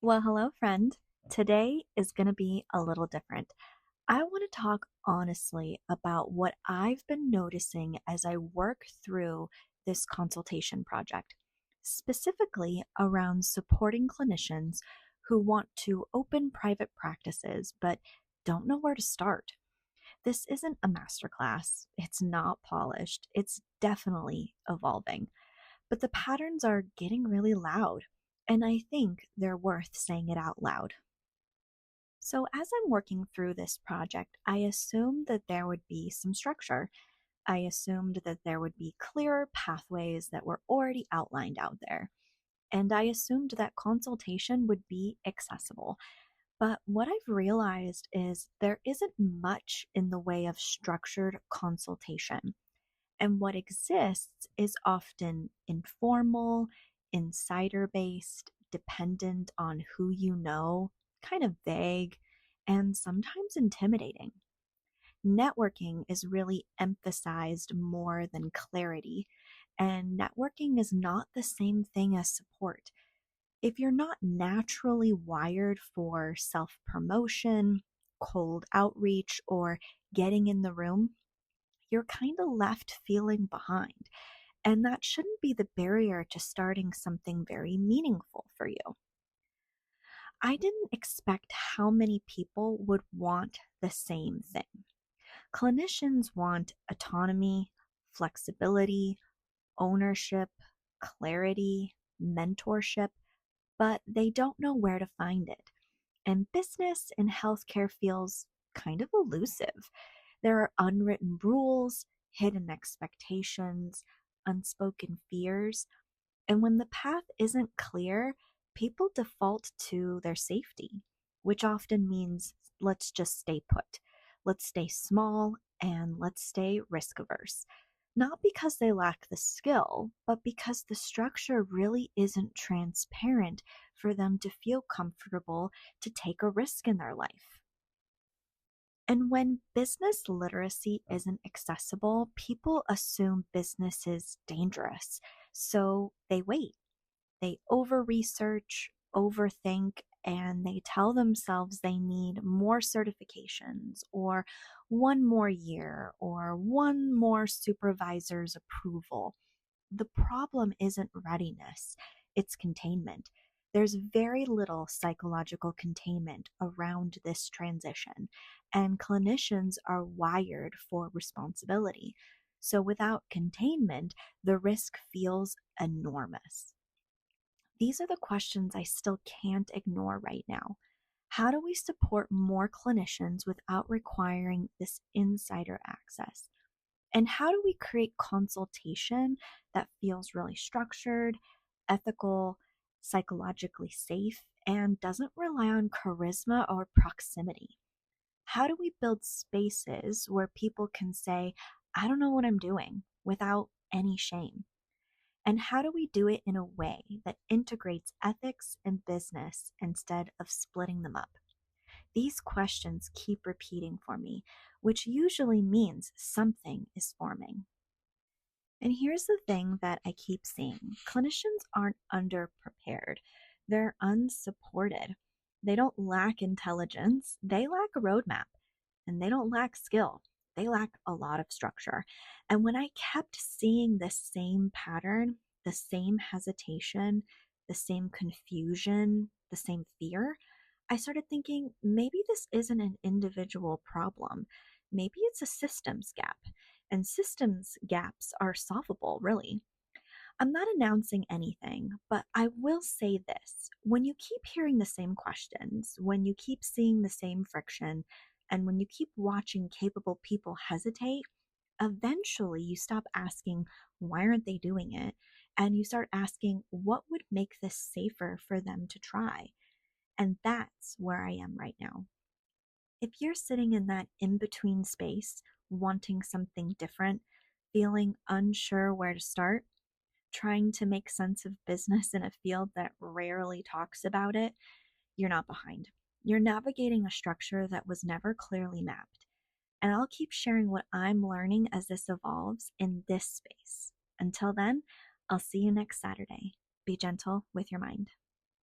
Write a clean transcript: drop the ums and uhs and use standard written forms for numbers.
Well, hello, friend. Today is going to be a little different. I want to talk honestly about what I've been noticing as I work through this consultation project, specifically around supporting clinicians who want to open private practices but don't know where to start. This isn't a masterclass, it's not polished, it's definitely evolving. But the patterns are getting really loud, and I think they're worth saying it out loud. So, as I'm working through this project, I assumed that there would be some structure. I assumed that there would be clearer pathways that were already outlined out there. And I assumed that consultation would be accessible. But what I've realized is there isn't much in the way of structured consultation. And what exists is often informal, insider based, dependent on who you know, kind of vague, and sometimes intimidating. Networking is really emphasized more than clarity, and networking is not the same thing as support. If you're not naturally wired for self promotion, cold outreach, or getting in the room, you're kind of left feeling behind. And that shouldn't be the barrier to starting something very meaningful for you. I didn't expect how many people would want the same thing. Clinicians want autonomy, flexibility, ownership, clarity, mentorship, but they don't know where to find it. And business in healthcare feels kind of elusive. There are unwritten rules, hidden expectations, unspoken fears. And when the path isn't clear, people default to their safety, which often means let's just stay put. Let's stay small and let's stay risk averse. Not because they lack the skill, but because the structure really isn't transparent for them to feel comfortable to take a risk in their life. And when business literacy isn't accessible, people assume business is dangerous. So they wait, they over research, overthink, and they tell themselves they need more certifications or one more year or one more supervisor's approval. The problem isn't readiness, it's containment. There's very little psychological containment around this transition, and clinicians are wired for responsibility. So without containment, the risk feels enormous. These are the questions I still can't ignore right now. How do we support more clinicians without requiring this insider access? And how do we create consultation that feels really structured, ethical, psychologically safe, and doesn't rely on charisma or proximity? How do we build spaces where people can say, I don't know what I'm doing without any shame? And how do we do it in a way that integrates ethics and business instead of splitting them up? These questions keep repeating for me, which usually means something is forming. And here's the thing that I keep seeing: clinicians aren't underprepared, they're unsupported. They don't lack intelligence, they lack a roadmap, and they don't lack skill. They lack a lot of structure. And when I kept seeing the same pattern, the same hesitation, the same confusion, the same fear, I started thinking maybe this isn't an individual problem. Maybe it's a systems gap. And systems gaps are solvable, really. I'm not announcing anything, but I will say this. When you keep hearing the same questions, when you keep seeing the same friction, and when you keep watching capable people hesitate, eventually you stop asking, why aren't they doing it? And you start asking, what would make this safer for them to try? And that's where I am right now. If you're sitting in that in between space, wanting something different, feeling unsure where to start, trying to make sense of business in a field that rarely talks about it, you're not behind. You're navigating a structure that was never clearly mapped. And I'll keep sharing what I'm learning as this evolves in this space. Until then, I'll see you next Saturday. Be gentle with your mind.